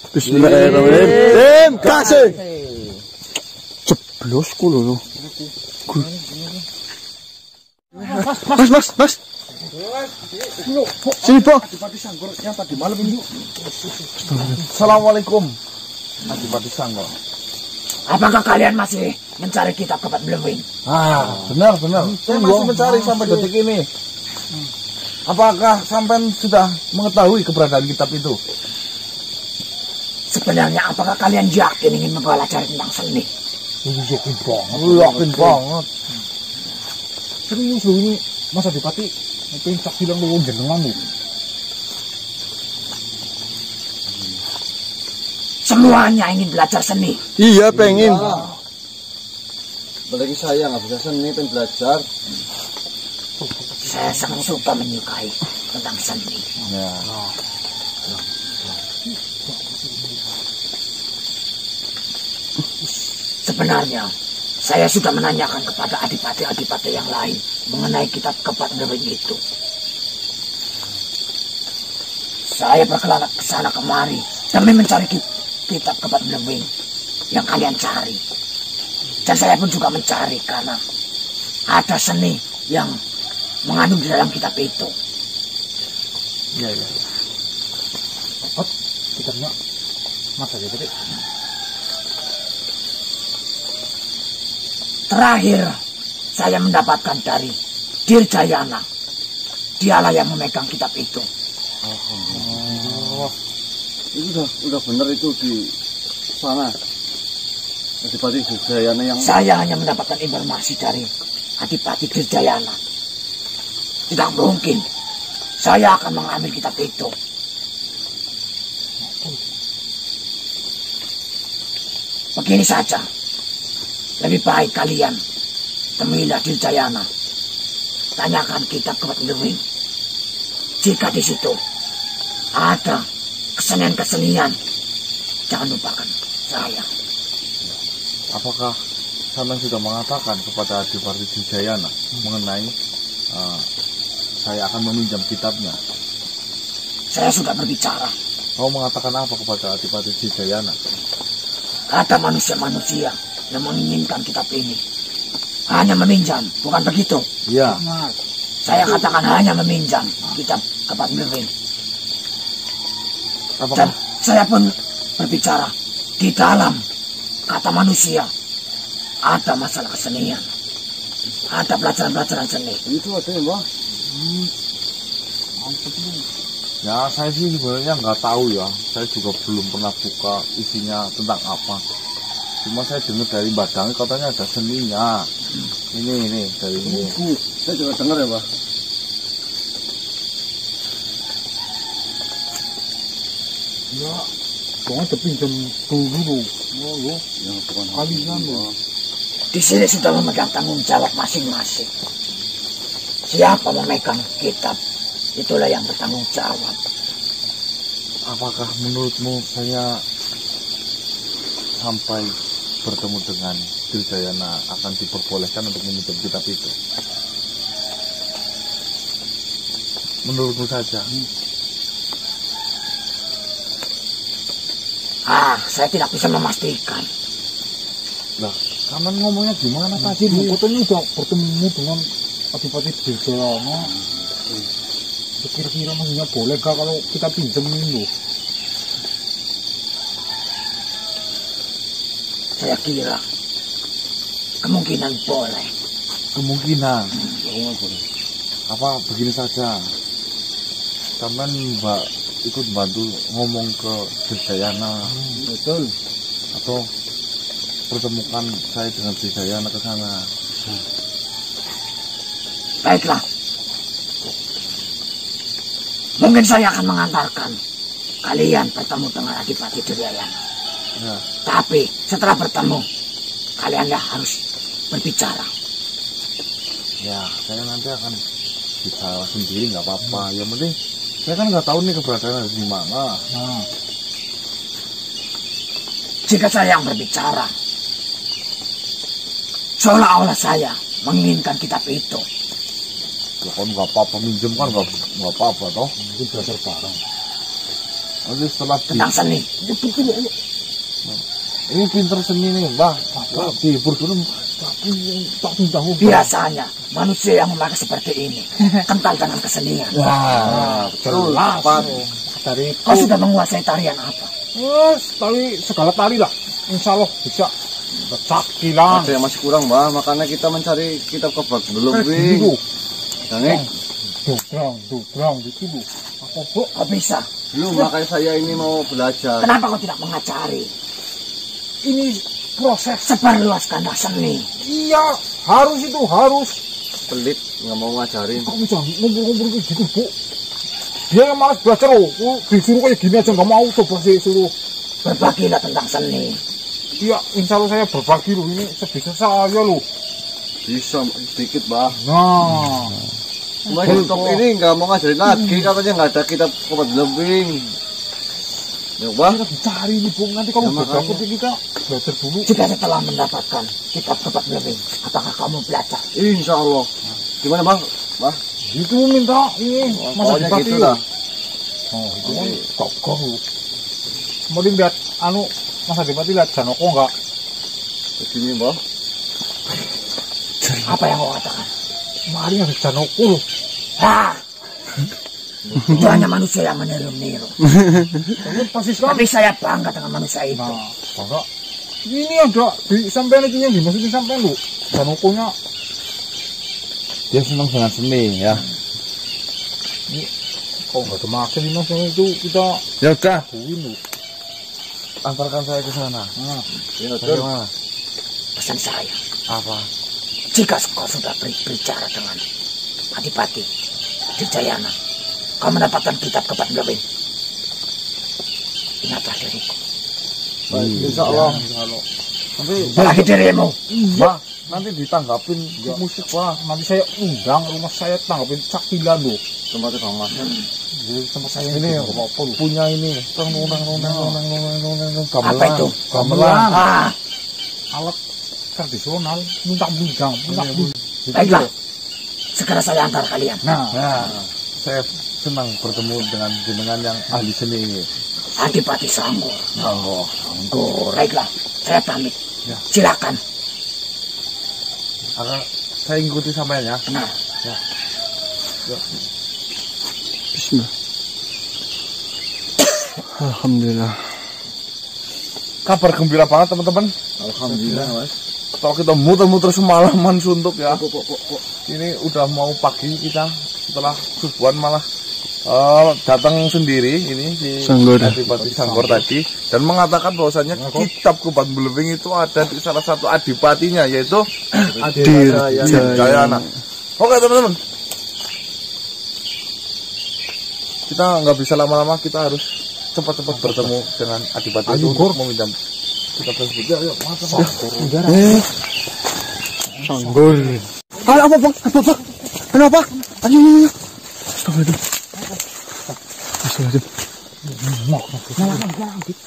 Bismillahirrahmanirrahim. Kasih. Jeblosku lho. Mas. Sini, Pak. Adipati Sanggor yang tadi malam ini. Assalamualaikum. Adipati Sanggor. Apakah kalian masih mencari kitab kepat Blewing? Benar. Saya masih mencari sampai detik ini. Apakah sampean sudah mengetahui keberadaan kitab itu? Sebenarnya apakah kalian yakin ingin mempelajari tentang seni? Yakin banget. Serius loh ini, Mas Adipati. Pengen tak bilang lu jenengan lu. Semuanya ingin belajar seni. Iya, pengen. Apalagi saya nggak bisa seni, pengen belajar. Saya sangat suka menyukai tentang seni. Ya. Sebenarnya saya sudah menanyakan kepada adipati-adipati yang lain mengenai kitab kepat Blewing itu. Saya berkelana ke sana kemari demi mencari kitab kepat Blewing yang kalian cari. Dan saya pun juga mencari karena ada seni yang mengandung di dalam kitab itu. Iya. Dapat kitabnya Mas Adipati. Terakhir, saya mendapatkan dari Dirjayana. Dialah yang memegang kitab itu. Itu udah bener itu di sana. Adipati Dirjayana yang... Saya hanya mendapatkan informasi dari Adipati Dirjayana. Tidak mungkin saya akan mengambil kitab itu. Begini saja. Lebih baik kalian temilah Dirjayana. Tanyakan kitab kepat Blewing. Jika di situ ada kesenian-kesenian, jangan lupakan saya. Apakah sampean sudah mengatakan kepada Adipati Dirjayana mengenai saya akan meminjam kitabnya? Saya sudah berbicara. Kau mengatakan apa kepada Adipati Dirjayana? Kata manusia-manusia yang menginginkan kitab ini hanya meminjam, bukan begitu? Iya. Saya katakan hanya meminjam kitab kepat Blewing. Dan saya pun berbicara di dalam kata manusia ada masalah kesenian, ada pelajaran-pelajaran seni. Itu ada ya, Mbak? Ya, saya sih sebenarnya nggak tahu ya. Saya juga belum pernah buka isinya tentang apa. Cuma saya dengar dari Badang katanya ada seninya. Ini dari ini. Saya juga dengar ya, Mbak. Ya, jangan terpinjam dulu. Ya, bukan Kalian Mbak. Di sini sudah memegang tanggung jawab masing-masing. Siapa memegang kitab, itulah yang bertanggung jawab. Apakah menurutmu saya sampai bertemu dengan Dirjayana akan diperbolehkan untuk meminjam kitab itu? Menurutmu saja? Saya tidak bisa memastikan. Lah, kamu ngomongnya gimana tadi? Katanya udah bertemu dengan Adipati Dirjayana. Kira-kira maksudnya boleh gak kalau kita pinjam dulu? Saya kira kemungkinan boleh. Kemungkinan. Apa begini saja? Kamu ikut bantu ngomong ke Dirjayana. Betul. Atau pertemukan saya dengan Dirjayana ke sana. Baiklah. Mungkin saya akan mengantarkan kalian bertemu dengan Adipati Dirjayana. Ya. Tapi setelah bertemu, kalianlah harus berbicara. Ya, saya nanti akan bicara sendiri, nggak apa-apa. Yang penting saya kan nggak tahu nih keberadaan di mana. Jika saya yang berbicara, seolah-olah saya menginginkan kitab itu. Ya kan nggak apa-apa, minjem kan nggak apa-apa toh. Mungkin belajar bareng. Nanti setelah tentang seni. ini pinter seni nih, Mbah. Dihibur dulu. Biasanya manusia yang memakai seperti ini kental dengan kesenian. Wah, Jelas. dari Kau sudah menguasai tarian apa? tali segala tali lah. Insya Allah bisa. Cakilan. Ada yang masih kurang, Mbah. Makanya kita mencari kitab kebat belum, Dulu. Dangik. Dubrang gitu. Apa bu? Kau bisa. Belum, makanya saya ini mau belajar. Kenapa kau tidak mengajari? Ini proses. Sebarluaskanlah seni. Iya, harus itu harus. Pelit, nggak mau ngajarin. Kamu jangan ngumpul-ngumpul kayak gitu bu. Dia yang malas belajar loh. Disuruh kayak gini aja nggak mau, coba sih suruh. Berbagilah tentang seni. Iya, insya Allah saya berbagi loh ini sebisa saya loh. Bisa sedikit, Mbah. Nah, Cuma YouTube ini nggak mau ngajarin lagi, katanya nggak ada kitab kebat lebing. Ya, Mbah. kita cari nih bu. Nanti kamu Ya, makanya. berdapat kita belajar dulu. Jika setelah mendapatkan kitab kebat lebih, apakah kamu belajar? Insya Allah. Gimana, Bang? Mbah? Itu minta ini masa Pokoknya dipati gitu loh. lah. Oh, itu kan kokoh loh. Kemudian lihat masa dipati lihat Janoko enggak? Begini, Mbah. Apa yang kau katakan? Mari ada Janoko loh. Hah? Itu hanya manusia yang meniru-niru. Kamu pasti kan? Tapi saya bangga dengan manusia itu. Nah, bangga. Ini ada di sampean itu yang dimasukin sampean loh. Janokonya Dia senang dengan seni ya. kok nggak ada makan ini mas itu kita Ya udah, lakuin loh. antarkan saya ke sana. Nah, Ya, betul. Bagaimana? Pesan saya, Apa? jika kau sudah berbicara dengan Adipati Dijayana, kau mendapatkan kitab kebat lebih. Ingatlah diriku. Baik, insya Allah. Nanti Apalagi dirimu. Mbah, nanti ditanggapin musik Pak. nanti saya undang rumah saya tanggapin cakilan loh. Tempatnya Bang Mas. Jadi tempat saya Ini nggak apa-apa loh. punya ini. Apa itu? Gamelan. Ah, Alat tradisional, minta bidang. baiklah. Segera saya antar kalian. Nah, Nah, saya senang bertemu dengan jenengan yang ahli seni ini. Adipati Sanggur. Oh, Baiklah, saya pamit. Ya. Silakan. akan saya ikuti sampean ya. Nah, Bismillah. Alhamdulillah. Kabar gembira banget teman-teman. Alhamdulillah, Mas. Kalau kita muter-muter semalaman suntuk ya. Kok. Ini udah mau pagi kita setelah subuhan malah datang sendiri ini si Sanggur. Adipati Sanggur tadi dan mengatakan bahwasanya kitab Kebat Belewing itu ada di salah satu adipatinya yaitu Dirjayana. Oke teman-teman, kita nggak bisa lama-lama, kita harus cepat-cepat bertemu dengan adipati itu untuk meminta kitab tersebut. Ya, Sanggur. Halo, apa bang? Kenapa? Ayo. Astagfirullahaladzim.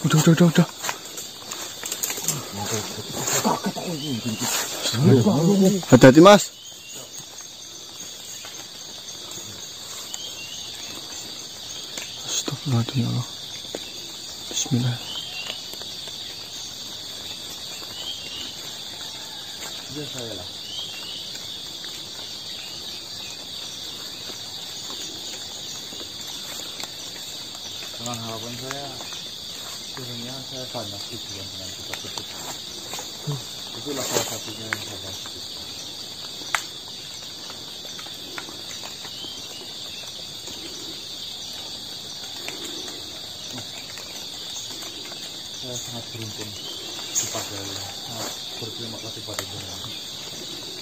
Udah. Hati-hati mas. Astagfirullahaladzim ya Allah. Bismillah. dengan harapan saya sebenarnya saya banyak tujuan dengan kitab tersebut. Itulah salah satunya yang saya bahas. Saya sangat beruntung kepada sangat berterima kasih pada jenengan.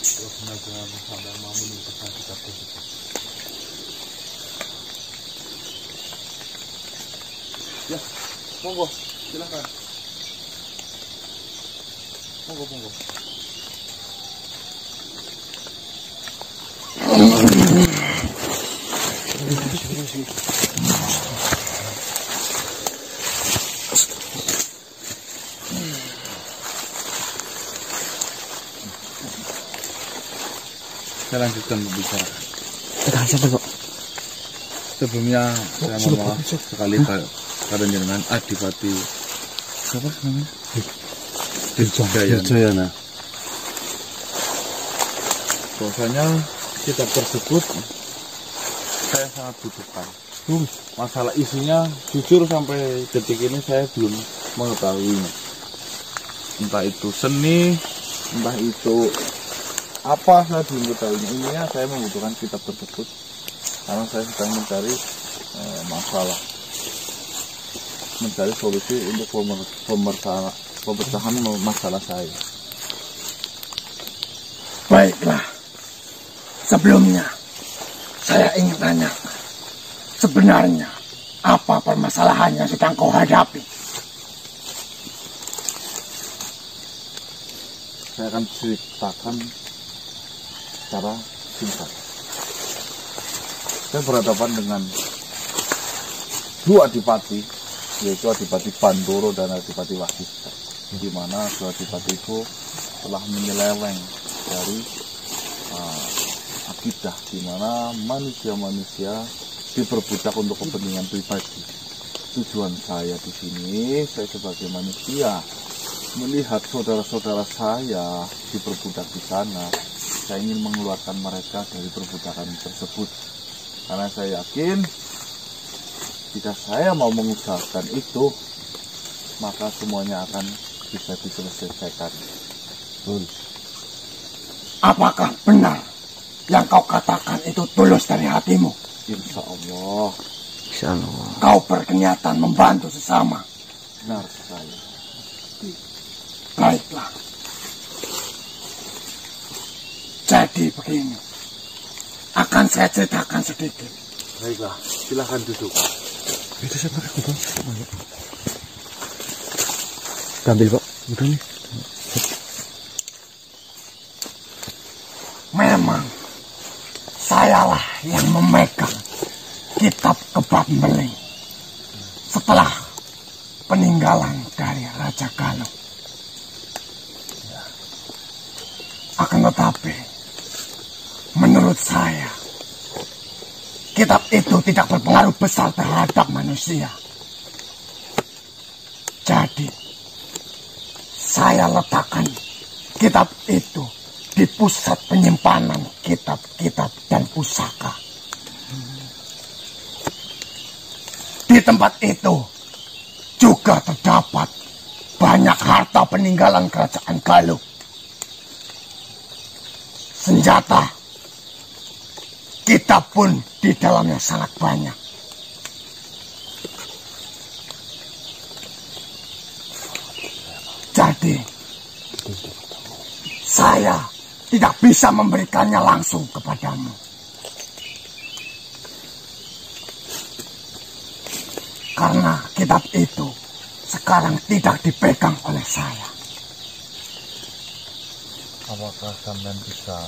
Kalau benar-benar sampai mau menuliskan kitab tersebut. Ya, monggo, silakan. Monggo. Saya lanjutkan berbicara. Tekan siapa kok? Sebelumnya saya mohon maaf sekali Kalian jenengan Adipati siapa namanya? Dirjayana. Bahwasanya kitab tersebut saya sangat butuhkan. Masalah isinya jujur sampai detik ini saya belum mengetahuinya. Entah itu seni, entah itu apa, saya belum mengetahuinya. Intinya saya membutuhkan kitab tersebut karena saya sedang mencari masalah, mencari solusi untuk pemecahan masalah saya. Baiklah, sebelumnya saya ingin tanya, sebenarnya apa permasalahan yang sedang kau hadapi? Saya akan ceritakan secara singkat. Saya berhadapan dengan dua adipati, yaitu Adipati Pandoro dan Adipati Wasista, di mana dua adipati itu telah menyeleweng dari akidah, di mana manusia-manusia diperbudak untuk kepentingan pribadi. Tujuan saya di sini, saya sebagai manusia melihat saudara-saudara saya diperbudak di sana, saya ingin mengeluarkan mereka dari perbudakan tersebut. Karena saya yakin jika saya mau mengusahakan itu, maka semuanya akan bisa diselesaikan. Apakah benar yang kau katakan itu tulus dari hatimu? Insya Allah. Insya Allah. Kau berniatan membantu sesama. Benar sekali. Baiklah. Jadi begini, akan saya ceritakan sedikit. Baiklah, silahkan duduk. Itu saya pakai kumpul. Ambil Pak, udah nih. Memang sayalah yang memegang kitab Kebab Meling setelah peninggalan dari Raja Galuh. Akan tetapi, menurut saya, kitab itu tidak berpengaruh besar terhadap manusia. Jadi, saya letakkan kitab itu di pusat penyimpanan kitab-kitab dan pusaka. Di tempat itu juga terdapat banyak harta peninggalan kerajaan Galuh. Senjata, kitab pun di dalamnya sangat banyak. Jadi, saya tidak bisa memberikannya langsung kepadamu. Karena kitab itu sekarang tidak dipegang oleh saya. Apakah sampean bisa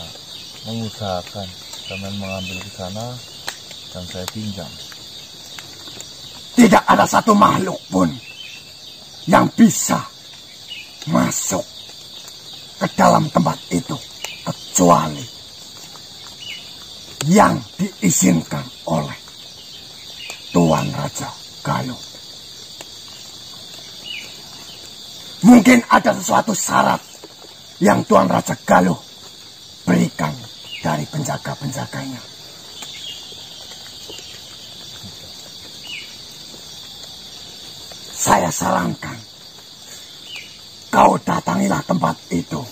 mengusahakan sampean mengambil ke sana dan saya pinjam? Tidak ada satu makhluk pun yang bisa masuk ke dalam tempat itu kecuali yang diizinkan oleh Tuan Raja Galuh. Mungkin ada sesuatu syarat yang Tuan Raja Galuh berikan dari penjaga-penjaganya. Saya sarankan kau datangilah tempat itu.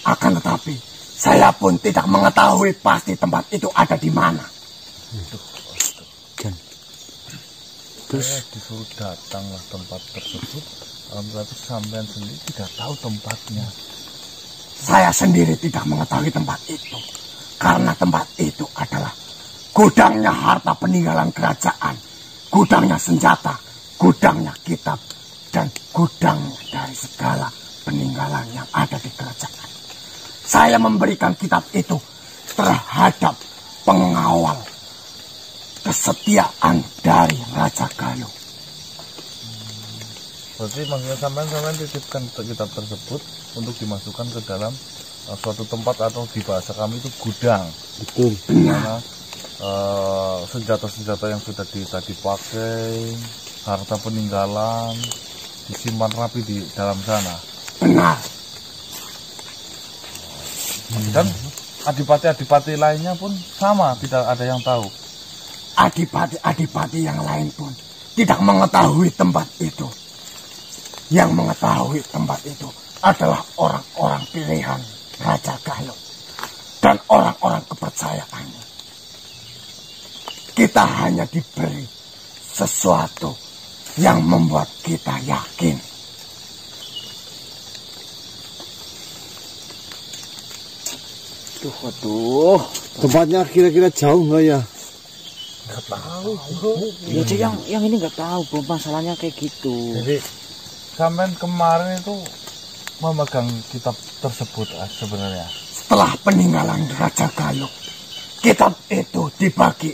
Akan tetapi saya pun tidak mengetahui pasti tempat itu ada di mana. Terus saya disuruh datanglah tempat tersebut, tapi sampean sendiri tidak tahu tempatnya. Saya sendiri tidak mengetahui tempat itu, karena tempat itu adalah gudangnya harta peninggalan kerajaan, gudangnya senjata, gudangnya kitab, dan gudangnya dari segala peninggalan yang ada di kerajaan. Saya memberikan kitab itu terhadap pengawal kesetiaan dari Raja Galuh. Berarti maksudnya sampean titipkan kitab tersebut untuk dimasukkan ke dalam suatu tempat, atau di bahasa kami itu gudang. Betul. Dimana senjata-senjata yang sudah tadi pakai, harta peninggalan disimpan rapi di dalam sana. Benar. Dan adipati-adipati lainnya pun sama, tidak ada yang tahu. Adipati-adipati yang lain pun tidak mengetahui tempat itu. Yang mengetahui tempat itu adalah orang-orang pilihan Raja Galuh dan orang-orang kepercayaannya. Kita hanya diberi sesuatu yang membuat kita yakin. Waduh, tempatnya kira-kira jauh nggak ya? Nggak tahu. Ya Cik, yang ini nggak tahu bro, masalahnya kayak gitu. Jadi sampean kemarin itu memegang kitab tersebut sebenarnya. Setelah peninggalan Raja Galuh, kitab itu dibagi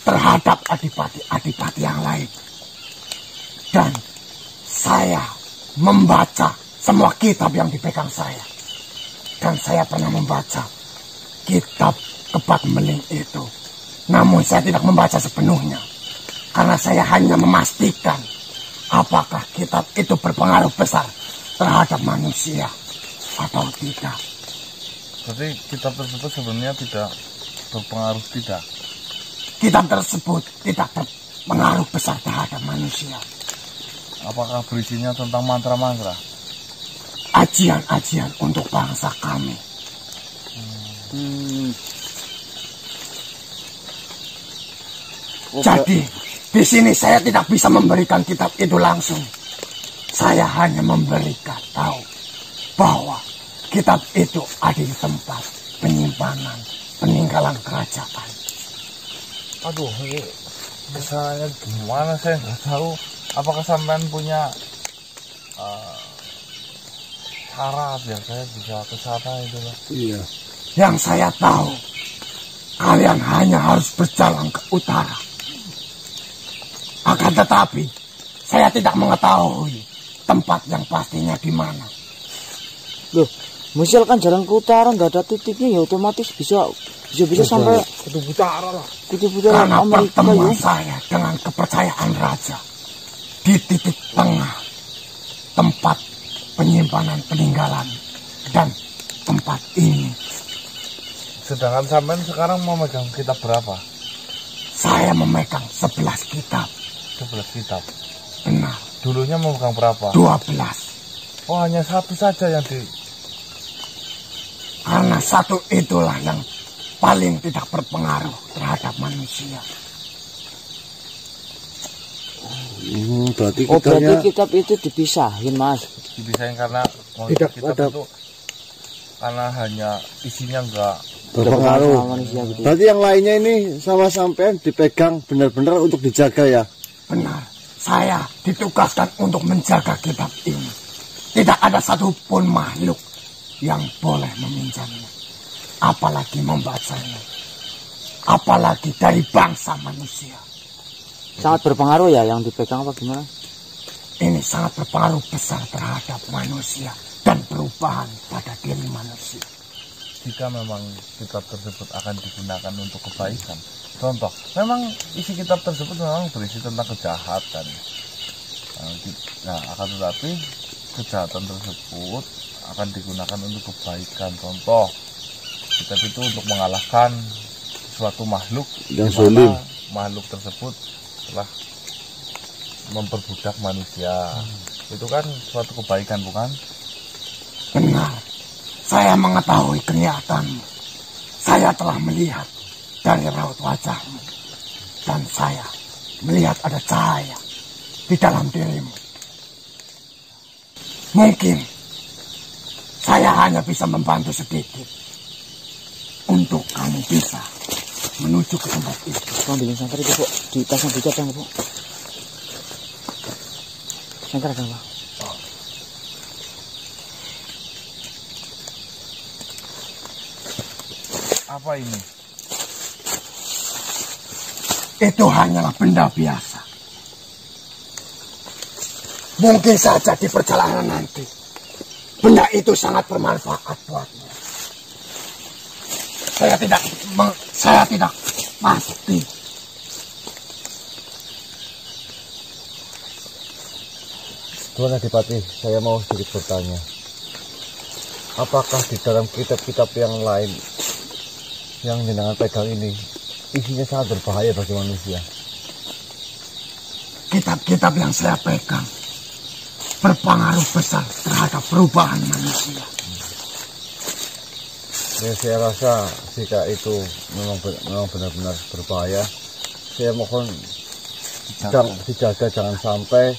terhadap adipati-adipati yang lain. Dan saya membaca semua kitab yang dipegang saya. Dan saya pernah membaca kitab Kebat Meling itu. Namun saya tidak membaca sepenuhnya. Karena saya hanya memastikan apakah kitab itu berpengaruh besar terhadap manusia atau tidak. Jadi kitab tersebut sebenarnya tidak berpengaruh, tidak? Kitab tersebut tidak berpengaruh besar terhadap manusia. Apakah berisinya tentang mantra-mantra? Ajian-ajian untuk bangsa kami. Jadi, di sini saya tidak bisa memberikan kitab itu langsung. Saya hanya memberikan tahu bahwa kitab itu ada di tempat penyimpanan peninggalan kerajaan. Aduh, ini kesannya gimana, saya nggak tahu. Apakah sampean punya cara biar saya bisa ke sana itu Pak? Iya. Yang saya tahu, kalian hanya harus berjalan ke utara. Akan tetapi, saya tidak mengetahui tempat yang pastinya di mana. Loh, misalkan jalan ke utara nggak ada titiknya ya otomatis bisa sampai Kutub Utara lah. kutub utara Karena Amerika pertemuan ya. saya dengan kepercayaan raja di titik tengah tempat penyimpanan peninggalan dan tempat ini. Sedangkan sampean sekarang memegang kitab berapa? Saya memegang 11 kitab. 11 kitab. Benar, Dulunya memegang berapa? 12. Oh, hanya satu saja yang di... Karena satu itulah yang paling tidak berpengaruh terhadap manusia. Berarti kitab itu dipisahin mas. dipisahin karena Tidak kitab ada. itu karena hanya isinya enggak Berpengaruh. manusia gitu. Berarti yang lainnya ini sama sampean dipegang benar-benar untuk dijaga ya? Benar, saya ditugaskan untuk menjaga kitab ini. Tidak ada satupun makhluk yang boleh meminjamnya, apalagi membacanya, apalagi dari bangsa manusia. Sangat berpengaruh ya yang dipegang apa gimana? Ini sangat berpengaruh besar terhadap manusia dan perubahan pada diri manusia. jika memang kitab tersebut akan digunakan untuk kebaikan. Contoh, memang isi kitab tersebut memang berisi tentang kejahatan. Nah, akan tetapi kejahatan tersebut akan digunakan untuk kebaikan. Contoh, kitab itu untuk mengalahkan suatu makhluk yang di mana zalim. makhluk tersebut telah memperbudak manusia. Itu kan suatu kebaikan, bukan? Benar, saya mengetahui keniatanmu. Saya telah melihat dari raut wajahmu. Dan saya melihat ada cahaya di dalam dirimu. Mungkin saya hanya bisa membantu sedikit untuk kamu bisa menuju ke tempat itu. Ambilin sangkar itu, Bu. Di tasnya Bu Jateng, Bu. Sangkar ada, Pak. Apa ini? Itu hanyalah benda biasa. Mungkin saja di perjalanan nanti benda itu sangat bermanfaat buatmu. Saya tidak Pasti. Tuan Adipati, saya mau sedikit bertanya. Apakah di dalam kitab-kitab yang lain yang jenengan pegang ini isinya sangat berbahaya bagi manusia? Kitab-kitab yang saya pegang berpengaruh besar terhadap perubahan manusia. Ya, saya rasa jika itu memang benar-benar berbahaya, saya mohon dijaga jangan sampai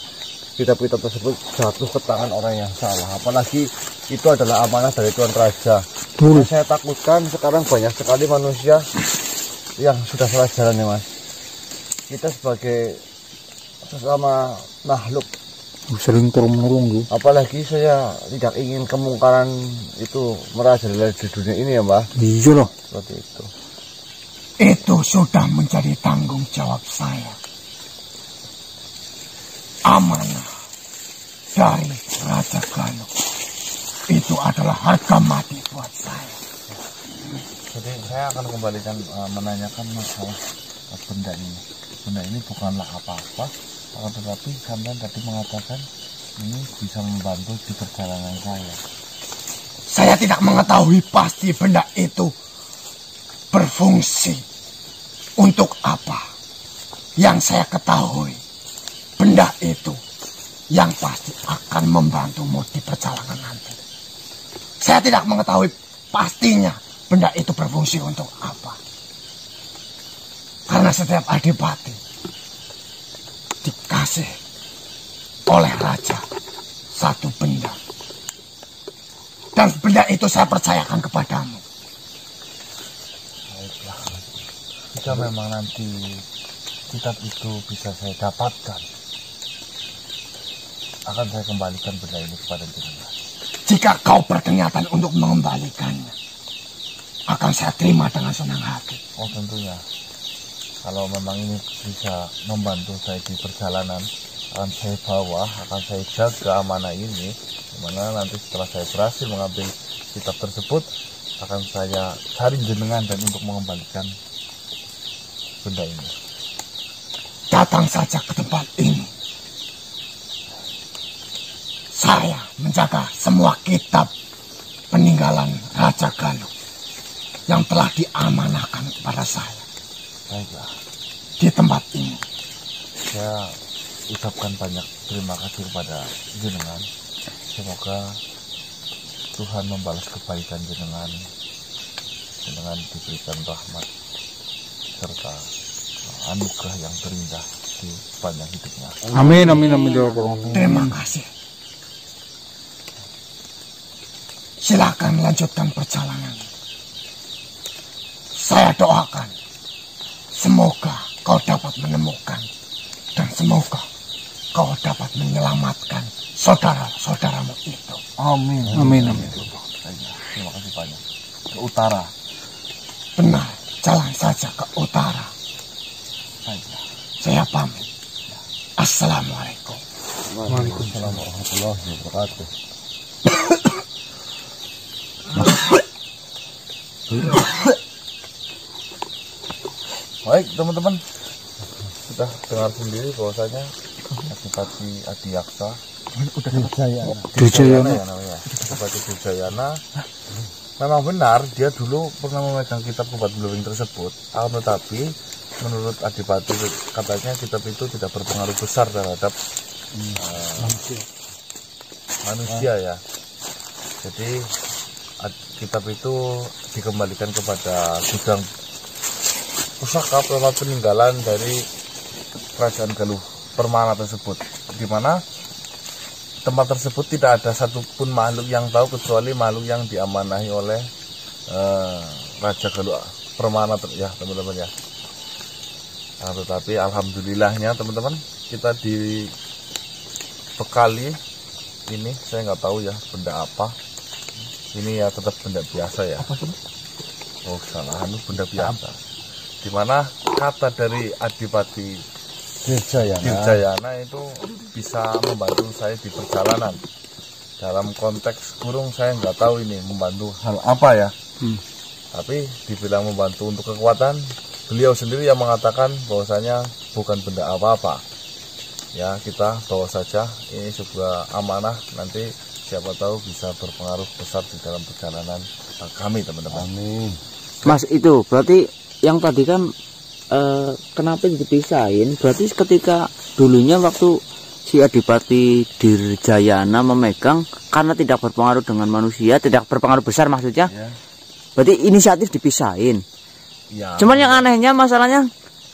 kitab-kitab tersebut jatuh ke tangan orang yang salah. Apalagi itu adalah amanah dari Tuan Raja. Saya takutkan sekarang banyak sekali manusia yang sudah salah jalan ya Mas. Kita sebagai sesama makhluk Sering turun-menurun gitu. apalagi saya tidak ingin kemungkaran itu merajalela di dunia ini ya Mbah. Iya loh. Seperti itu. Itu sudah menjadi tanggung jawab saya. Amanah dari Raja Galuh itu adalah harga mati buat saya. Jadi saya akan kembalikan menanyakan masalah benda ini. Benda ini bukanlah apa-apa, akan tetapi sampean tadi mengatakan ini bisa membantu di perjalanan saya. Saya tidak mengetahui pasti benda itu berfungsi untuk apa. Yang saya ketahui, benda itu yang pasti akan membantumu di perjalanan nanti. Saya tidak mengetahui pastinya benda itu berfungsi untuk apa. Karena setiap adipati dikasih oleh raja satu benda. Dan benda itu saya percayakan kepadamu. Baiklah. Jika memang nanti kitab itu bisa saya dapatkan, akan saya kembalikan benda ini kepada jenengan. Jika kau berkenyataan untuk mengembalikannya, akan saya terima dengan senang hati. Oh tentunya. Kalau memang ini bisa membantu saya di perjalanan, akan saya bawa, akan saya jaga amanah ini. Dimana nanti setelah saya berhasil mengambil kitab tersebut, akan saya cari jenengan dan untuk mengembalikan benda ini. Datang saja ke tempat ini. Saya menjaga semua kitab peninggalan Raja Galuh yang telah diamanahkan kepada saya. Baiklah, Di tempat ini. saya ucapkan banyak terima kasih kepada jenengan. Semoga Tuhan membalas kebaikan jenengan. Jenengan diberikan rahmat serta anugerah yang terindah di sepanjang hidupnya. Amin, amin, amin. Ya Allah. Terima kasih. Silakan lanjutkan perjalanan. Saya doakan semoga kau dapat menemukan dan semoga kau dapat menyelamatkan saudara-saudaramu itu. Amin. Amin, amin. Terima kasih banyak. Ke utara. Benar, jalan saja ke utara. Baiklah. Saya pamit. Assalamualaikum. Waalaikumsalam warahmatullahi wabarakatuh. Baik teman-teman, sudah dengar sendiri bahwasanya Adipati Adiyaksa Dwijayana. ya namanya, Adipati Dwijayana memang benar dia dulu pernah memegang kitab Kebat Blowing tersebut. Akan tetapi menurut Adipati katanya kitab itu tidak berpengaruh besar terhadap manusia ya. Jadi kitab itu dikembalikan kepada gudang pusaka peninggalan dari Kerajaan Galuh Permana tersebut, di mana tempat tersebut tidak ada satupun makhluk yang tahu kecuali makhluk yang diamanahi oleh Raja Galuh Permana ya teman-teman ya. Nah, tetapi alhamdulillahnya teman-teman kita dibekali ini, saya nggak tahu ya benda apa. Ini ya tetap benda biasa ya. Oh salah, benda biasa. Dimana kata dari Adipati Dirjayana itu bisa membantu saya di perjalanan. Dalam konteks kurung saya nggak tahu ini membantu hal apa ya. Tapi dibilang membantu untuk kekuatan, beliau sendiri yang mengatakan bahwasanya bukan benda apa-apa. Ya, kita bawa saja, ini sebuah amanah, nanti siapa tahu bisa berpengaruh besar di dalam perjalanan kami, teman-teman. Amin. Mas, itu berarti yang tadi kan kenapa dipisahin? Berarti ketika dulunya waktu si Adipati Dirjayana memegang karena tidak berpengaruh dengan manusia, tidak berpengaruh besar maksudnya. Ya. Berarti inisiatif dipisahin. Ya. Cuman yang anehnya masalahnya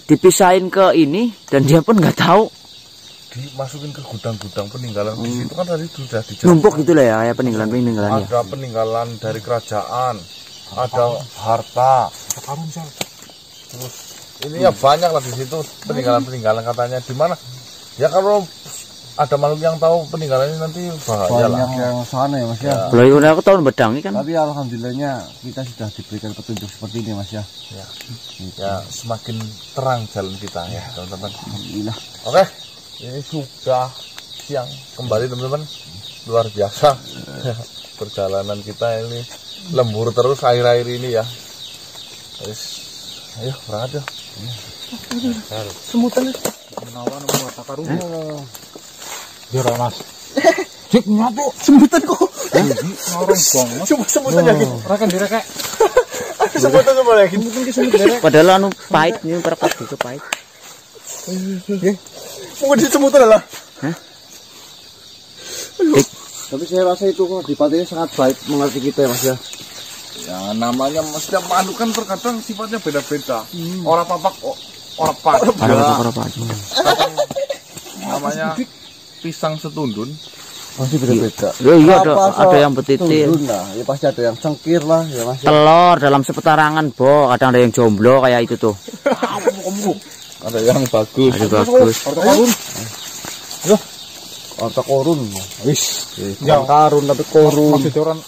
dipisahin ke ini dan dia pun nggak tahu. Dimasukin ke gudang-gudang peninggalan di situ kan tadi sudah dijelaskan. Numpuk gitu lah ya, kayak peninggalan-peninggalannya. Ada peninggalan dari kerajaan, ada harta, terus ini ya banyak lah di situ peninggalan-peninggalan katanya. Di mana? Ya kalau ada makhluk yang tahu peninggalannya nanti bahaya lah. Banyak yang sana ya Mas ya. Kalau aku tahun bedangi kan. Tapi alhamdulillahnya kita sudah diberikan petunjuk seperti ini Mas ya. Ya semakin terang jalan kita ya teman-teman. Alhamdulillah. Oke, ini sudah siang kembali teman-teman. Luar biasa perjalanan kita ini lembur terus akhir-akhir ini ya. Terus, ayo berangkat ya. Semutan menawan buat takarung. Biar Mas. Cik nyatu semutan kok. Orang banget. Coba semutan lagi. Rakan direk. Semutan coba lagi. Mungkin semut direk. Padahal anu pahit nih berapa itu pahit. Mau disemutan lah. Hah? Tapi saya rasa itu Adipati ini sangat baik mengerti kita ya Mas ya. Ya namanya setiap makhluk kan terkadang sifatnya beda-beda. Orang papak, orang pak. Berapa aja. Namanya pisang setundun. Pasti beda-beda. Iya ada yang betitir. Lah, ya pasti ada yang cengkir lah ya Mas ya. Telur dalam sepetarangan, Bo. Kadang ada yang jomblo kayak itu tuh. Ada yang bagus. Ada bagus. Harta korun. Wis. Bukan karun tapi korun. Maksud orang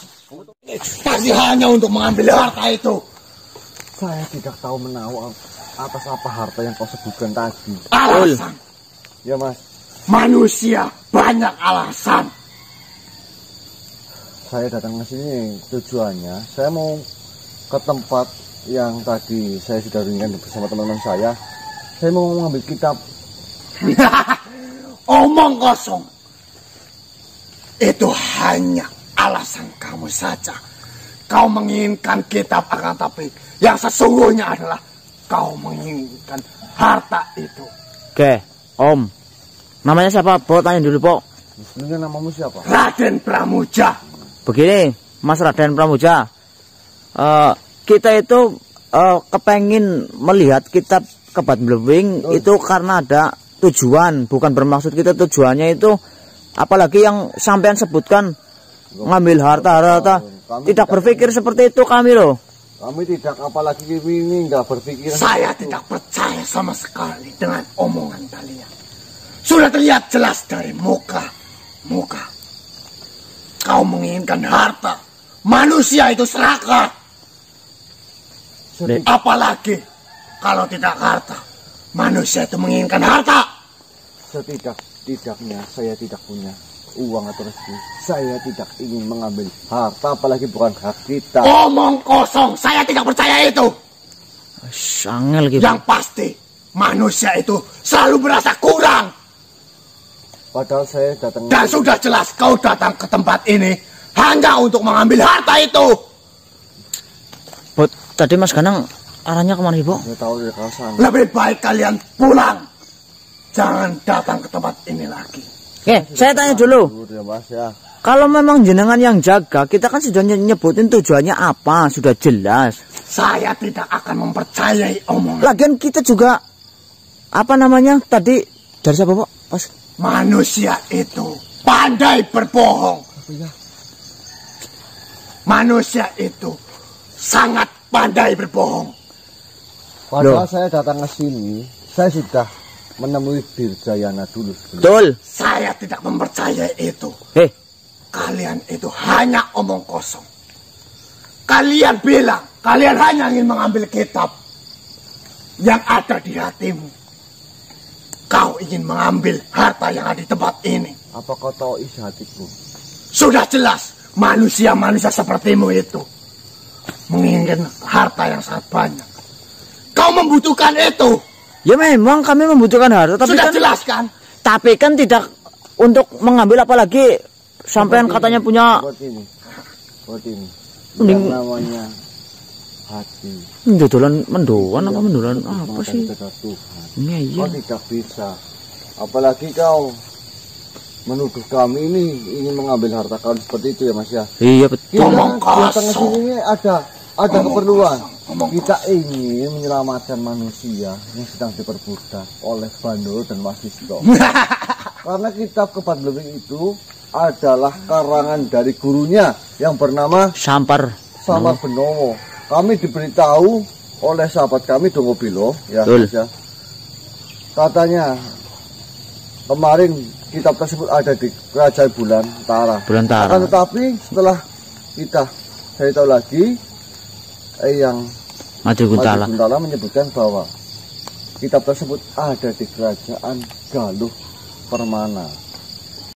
Pasti hanya untuk mengambil harta itu. Saya tidak tahu menahu atas apa harta yang kau sebutkan tadi. Alasan. Ya Mas. Manusia banyak alasan. Saya datang ke sini tujuannya saya mau ke tempat yang tadi saya sudah ringan bersama teman-teman saya. Saya mau mengambil kitab. Omong kosong. Itu hanya alasan kamu saja. Kau menginginkan kitab akan tapi yang sesungguhnya adalah kau menginginkan harta itu. Oke, Om. Namanya siapa? Po tanya dulu, Po. Sebenarnya namamu siapa? Raden Pramuja. Begini, Mas Raden Pramuja. Kita itu kepengin melihat kitab Kebat Blewing itu karena ada tujuan, bukan bermaksud kita tujuannya itu apalagi yang sampean sebutkan ngambil harta. Tidak berpikir seperti itu kami loh. Kami tidak, apalagi ini nggak berpikir. Saya tidak percaya sama sekali dengan omongan kalian. Sudah terlihat jelas dari muka. Kau menginginkan harta. Manusia itu serakah. Apalagi kalau tidak harta. Manusia itu menginginkan harta. Setidak-tidaknya saya tidak punya uang atau rezeki. Saya tidak ingin mengambil harta, apalagi bukan hak kita. Omong kosong, saya tidak percaya itu. Sangel gitu. Yang pasti, manusia itu selalu merasa kurang. Padahal saya datang. Dan sudah jelas kau datang ke tempat ini hanya untuk mengambil harta itu. Bot, tadi Mas Ganang arahnya kemana Ibu? Saya tahu dari kawasan. Lebih baik kalian pulang. Jangan datang ke tempat ini lagi. Oke, saya tanya dulu. Ya, Mas, ya. Kalau memang jenengan yang jaga, kita kan sudah nyebutin tujuannya apa, sudah jelas. Saya tidak akan mempercayai omongan. Lagian kita juga apa namanya tadi dari siapa Pak? Pas manusia itu pandai berbohong. Manusia itu sangat pandai berbohong. Padahal saya datang ke sini, saya sudah menemui Dirjayana dulu. betul. Saya tidak mempercayai itu. Kalian itu hanya omong kosong. Kalian bilang, kalian hanya ingin mengambil kitab yang ada di hatimu. Kau ingin mengambil harta yang ada di tempat ini. Apa kau tahu isi hatiku? Sudah jelas, manusia-manusia sepertimu itu menginginkan harta yang sangat banyak. Kau membutuhkan itu. Ya memang kami membutuhkan harta, tapi Sudah kan, jelas kan? tapi kan tidak untuk mengambil, apalagi sampean katanya punya Buat ini. Mending- Yang namanya hati. dodolan mendoan apa mendolan apa sih? Kepada Tuhan. Iya. Kau tidak bisa. Apalagi kau menuduh kami ini ingin mengambil harta kalian seperti itu ya Mas ya. Iya betul. Kita datang ke sini ini ada keperluan. Kita ingin menyelamatkan manusia yang sedang diperbudak oleh Bandul dan Wasisto. Karena kitab Kebat Blewing itu adalah karangan dari gurunya yang bernama Sampar. Samar Benowo. Kami diberitahu oleh sahabat kami Dongo Bilo ya, Betul. Mas ya. Katanya kemarin kitab tersebut ada di Kerajaan Bulantara. Bulantara. Akan tetapi setelah saya tahu lagi yang Maju Guntala. Maju Guntala menyebutkan bahwa kitab tersebut ada di Kerajaan Galuh Permana.